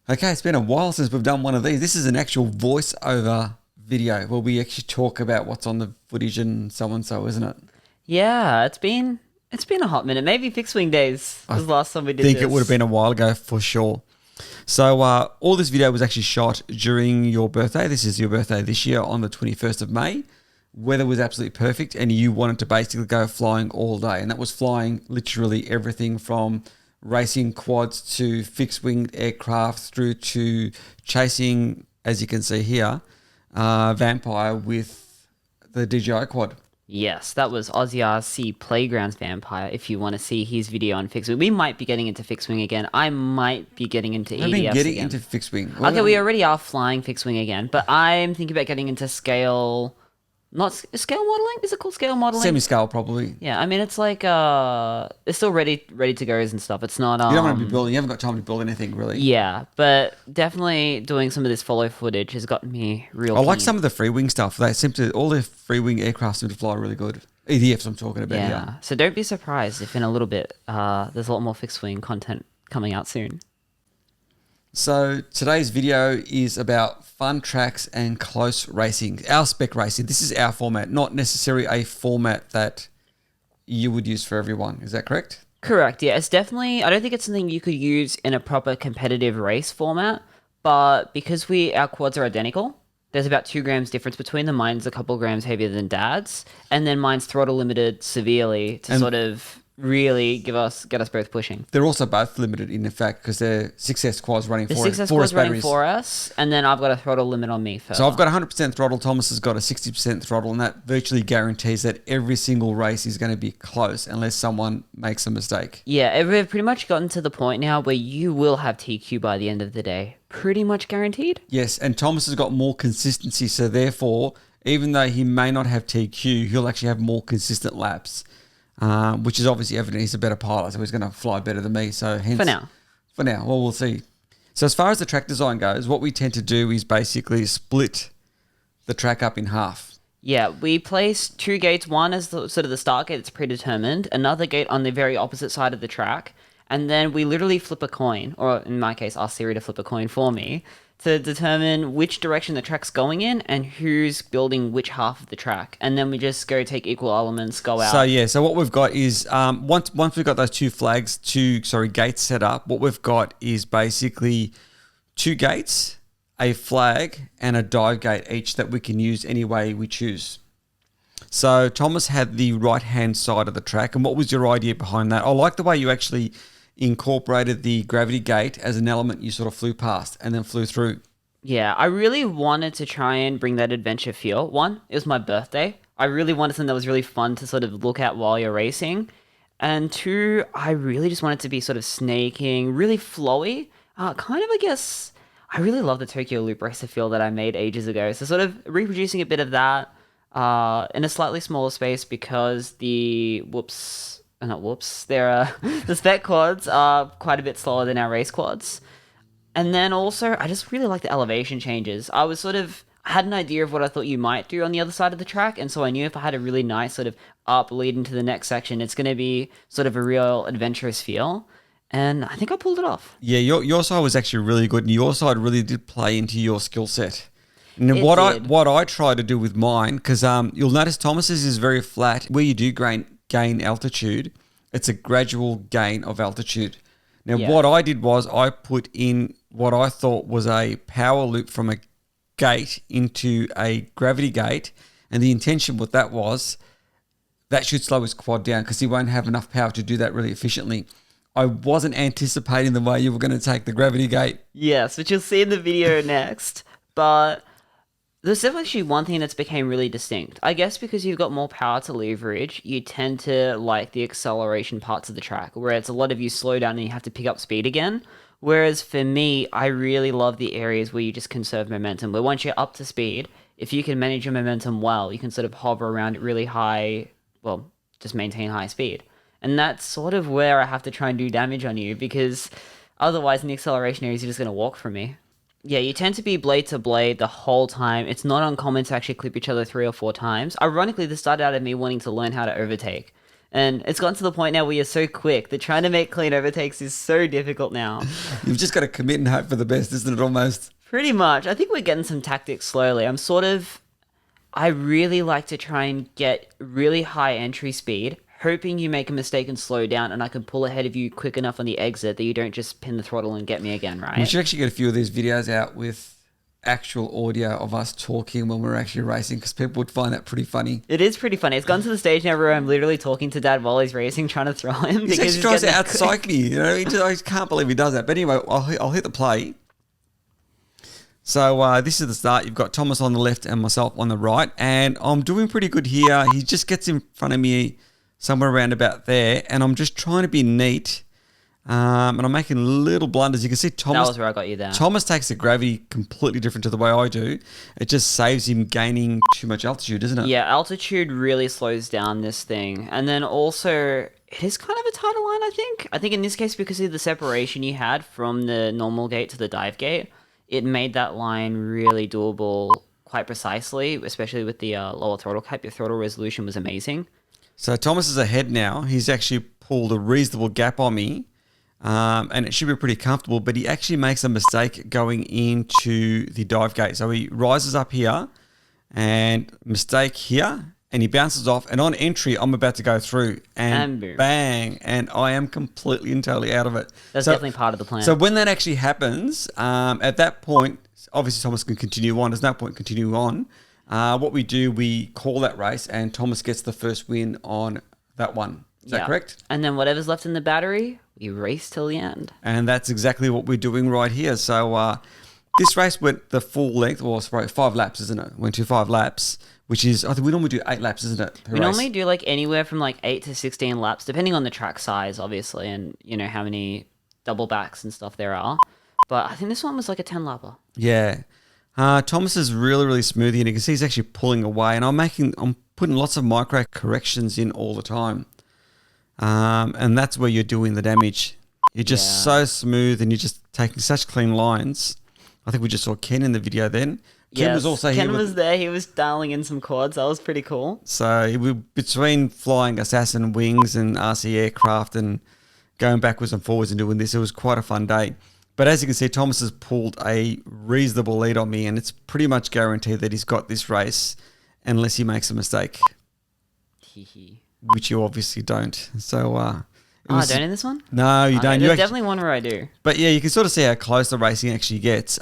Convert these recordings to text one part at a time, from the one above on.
Okay, it's been a while since we've done one of these. This is an actual voiceover video where we actually talk about what's on the footage and so, isn't it? Yeah, it's been a hot minute. Maybe fixed wing days was the last time we did I think this. it would have been a while ago for sure. So all this video was actually shot during your birthday. This is your birthday this year on the 21st of May. Weather was absolutely perfect and you wanted to basically go flying all day. And that was flying literally everything from racing quads to fixed-wing aircraft through to chasing, as you can see here, Vampire with the DJI quad. Yes, that was Aussie RC Playgrounds Vampire. If you want to see his video on fixed wing, we might be getting into fixed wing again. I might be getting into EDFs I've been getting again. into fixed-wing. Okay, we already are flying fixed wing again, but I'm thinking about getting into scale. Not scale modeling? Is it called scale modeling? Semi-scale probably. Yeah, I mean it's like it's still ready to go and stuff. It's not You don't want to be building. You haven't got time to build anything really. Yeah, but definitely doing some of this follow footage has gotten me real. I like keen. some of the free wing stuff. They seem to all the free wing aircraft seem to fly really good. EDFs I'm talking about. Yeah. Here. So don't be surprised if in a little bit there's a lot more fixed wing content coming out soon. So today's video is about fun tracks and close racing. Our spec racing. This is our format, not necessarily a format that you would use for everyone. Is that correct? Correct. Yeah, it's definitely. I don't think it's something you could use in a proper competitive race format, but because our quads are identical, there's about 2 grams difference between them. Mine's a couple grams heavier than Dad's, and then mine's throttle limited severely to sort of really get us both pushing. They're also both limited in effect because they're 6S quads running The for 6S quad's running for us, and then I've got a throttle limit on me first. So I've got 100% throttle. Thomas has got a 60% throttle, and that virtually guarantees that every single race is going to be close unless someone makes a mistake. Yeah, we've pretty much gotten to the point now where you will have TQ by the end of the day. Pretty much guaranteed. Yes, and Thomas has got more consistency, so therefore, even though he may not have TQ, he'll actually have more consistent laps, which is obviously evident. He's a better pilot, so he's going to fly better than me. So hence, For now, well, we'll see. So as far as the track design goes, what we tend to do is basically split the track up in half. Yeah, we place 2 gates. One is sort of the start gate, it's predetermined. Another gate on the very opposite side of the track. And then we literally flip a coin, or in my case, ask Siri to flip a coin for me, to determine which direction the track's going in and who's building which half of the track. And then we just go take equal elements, go out. So what we've got is, once we've got those gates set up, what we've got is basically 2 gates, a flag, and a dive gate each that we can use any way we choose. So Thomas had the right-hand side of the track. And what was your idea behind that? I like the way you actually incorporated the gravity gate as an element you sort of flew past and then flew through. Yeah, I really wanted to try and bring that adventure feel. One, it was my birthday. I really wanted something that was really fun to sort of look at while you're racing. And 2, I really just wanted to be sort of snaking, really flowy. I guess, I really love the Tokyo Loop Racer feel that I made ages ago. So sort of reproducing a bit of that in a slightly smaller space because the the spec quads are quite a bit slower than our race quads. And then also, I just really like the elevation changes. I had an idea of what I thought you might do on the other side of the track, and so I knew if I had a really nice sort of up lead into the next section, it's going to be sort of a real adventurous feel. And I think I pulled it off. Yeah, your side was actually really good, and your side really did play into your skill set. And what I try to do with mine, because you'll notice Thomas's is very flat. Where you do gain altitude, it's a gradual gain of altitude. Now, What I did was I put in what I thought was a power loop from a gate into a gravity gate, and the intention with that was that should slow his quad down because he won't have enough power to do that really efficiently. I wasn't anticipating the way you were going to take the gravity gate. Yes, which you'll see in the video next, but there's definitely one thing that's became really distinct. I guess because you've got more power to leverage, you tend to like the acceleration parts of the track, where it's a lot of you slow down and you have to pick up speed again. Whereas for me, I really love the areas where you just conserve momentum, where once you're up to speed, if you can manage your momentum well, you can sort of hover around at really high, just maintain high speed. And that's sort of where I have to try and do damage on you, because otherwise in the acceleration areas, you're just going to walk from me. Yeah, you tend to be blade to blade the whole time. It's not uncommon to actually clip each other 3 or 4 times. Ironically, this started out of me wanting to learn how to overtake. And it's gotten to the point now where you're so quick that trying to make clean overtakes is so difficult now. You've just got to commit and hope for the best, isn't it, almost? Pretty much. I think we're getting some tactics slowly. I really like to try and get really high entry speed, hoping you make a mistake and slow down, and I can pull ahead of you quick enough on the exit that you don't just pin the throttle and get me again, right? We should actually get a few of these videos out with actual audio of us talking when we're actually racing, because people would find that pretty funny. It is pretty funny. It's gone to the stage now where I'm literally talking to Dad while he's racing, trying to throw him. He actually tries to out-psych me. You know, I just can't believe he does that. But anyway, I'll hit the play. So this is the start. You've got Thomas on the left and myself on the right. And I'm doing pretty good here. He just gets in front of me somewhere around about there. And I'm just trying to be neat. And I'm making little blunders. You can see Thomas. That was where I got you there. Thomas takes the gravity completely different to the way I do. It just saves him gaining too much altitude, doesn't it? Yeah, altitude really slows down this thing. And then also, it is kind of a tighter line, I think. I think in this case, because of the separation you had from the normal gate to the dive gate, it made that line really doable quite precisely, especially with the lower throttle cap. Your throttle resolution was amazing. So Thomas is ahead now. He's actually pulled a reasonable gap on me. And it should be pretty comfortable, but he actually makes a mistake going into the dive gate. So he rises up here and mistake here, and he bounces off. And on entry, I'm about to go through and bang, and I am completely and totally out of it. That's definitely part of the plan. So when that actually happens, at that point, obviously Thomas can continue on. There's no point continuing on. What we do, we call that race, and Thomas gets the first win on that one. Is that correct? And then whatever's left in the battery, we race till the end. And that's exactly what we're doing right here. So this race went the full length, or sorry, 5 laps, isn't it? Went to 5 laps, which is, I think we normally do 8 laps, isn't it? We normally do like anywhere from like 8 to 16 laps, depending on the track size, obviously, and you know how many double backs and stuff there are. But I think this one was like a 10 lapper. Yeah. Thomas is really, really smooth here, and you can see he's actually pulling away, and I'm putting lots of micro corrections in all the time. And that's where you're doing the damage. You're just so smooth, and you're just taking such clean lines. I think we just saw Ken in the video then. Ken was also here. Ken was there. He was dialing in some quads. That was pretty cool. So we between flying Assassin wings and RC aircraft and going backwards and forwards and doing this, it was quite a fun day. But as you can see, Thomas has pulled a reasonable lead on me, and it's pretty much guaranteed that he's got this race unless he makes a mistake. Which you obviously don't. So, I don't in this one? No, you don't. There's definitely one where I do. But yeah, you can sort of see how close the racing actually gets.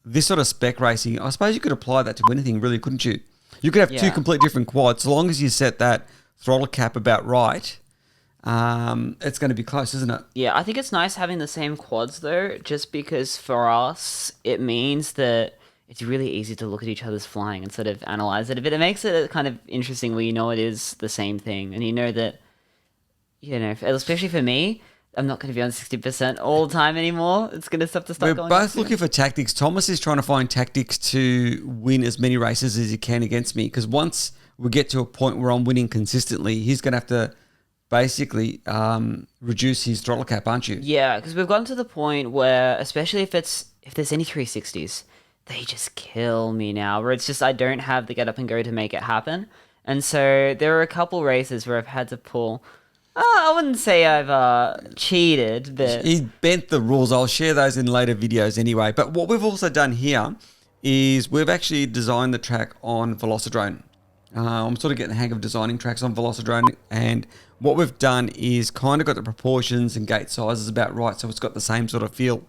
This sort of spec racing, I suppose you could apply that to anything, really, couldn't you? You could have 2 completely different quads. So long as you set that throttle cap about right, it's going to be close, isn't it? Yeah, I think it's nice having the same quads, though, just because for us, it means that it's really easy to look at each other's flying and sort of analyze it a bit. It makes it kind of interesting where you know it is the same thing. And you know that, you know, especially for me, I'm not going to be on 60% all the time anymore. It's going to have to start going. We're both looking for tactics. Thomas is trying to find tactics to win as many races as he can against me. Because once we get to a point where I'm winning consistently, he's going to have to basically reduce his throttle cap, aren't you? Yeah, because we've gotten to the point where, especially if there's any 360s, they just kill me now, where it's just I don't have the get up and go to make it happen. And so there are a couple races where I've had to pull. I wouldn't say I've cheated, but he bent the rules. I'll share those in later videos anyway. But what we've also done here is we've actually designed the track on Velocidrone. I'm sort of getting the hang of designing tracks on Velocidrone, and what we've done is kind of got the proportions and gate sizes about right, so it's got the same sort of feel.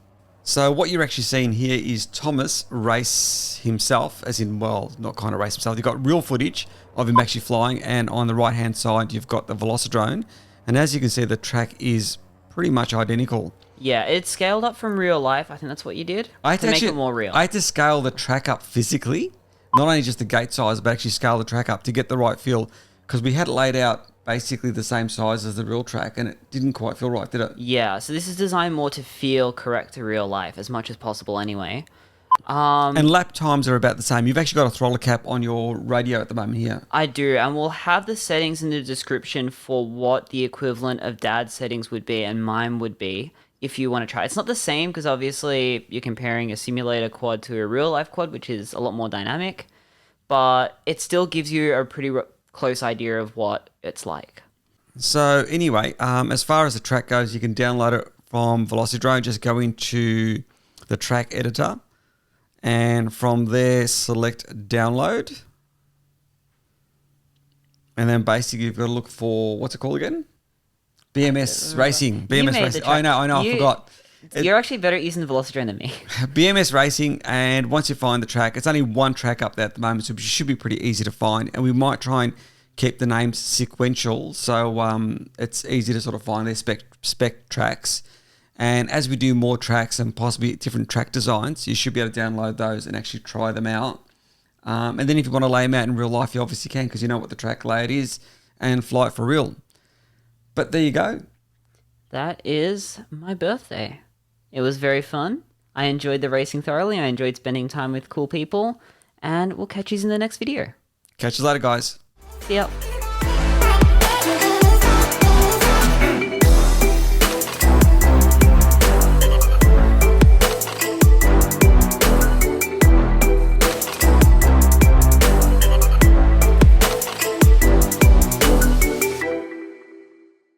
So what you're actually seeing here is Thomas race himself, as in, well, not kind of race himself. You've got real footage of him actually flying, and on the right-hand side, you've got the Velocidrone. And as you can see, the track is pretty much identical. Yeah, it's scaled up from real life. I think that's what you did to make it more real. I had to scale the track up physically, not only just the gate size, but actually scale the track up to get the right feel, because we had it laid out basically the same size as the real track, and it didn't quite feel right, did it? Yeah, so this is designed more to feel correct to real life as much as possible anyway. And lap times are about the same. You've actually got a throttle cap on your radio at the moment here. I do, and we'll have the settings in the description for what the equivalent of Dad's settings would be and mine would be if you want to try. It's not the same because obviously you're comparing a simulator quad to a real life quad, which is a lot more dynamic, but it still gives you a pretty close idea of what it's like. So anyway, as far as the track goes, you can download it from Velocidrone. Just go into the track editor, and from there select download. And then basically you've got to look for, what's it called again? BMS Racing. BMS Racing. I know, I forgot. You're actually better at using the Velocidrone than me. BMS Racing, and once you find the track, it's only one track up there at the moment, so it should be pretty easy to find. And we might try and keep the names sequential, so it's easy to sort of find their spec tracks. And as we do more tracks and possibly different track designs, you should be able to download those and actually try them out. And then if you want to lay them out in real life, you obviously can, because you know what the track layout is, and fly it for real. But there you go. That is my birthday. It was very fun. I enjoyed the racing thoroughly. I enjoyed spending time with cool people. And we'll catch you in the next video. Catch you later, guys. See ya.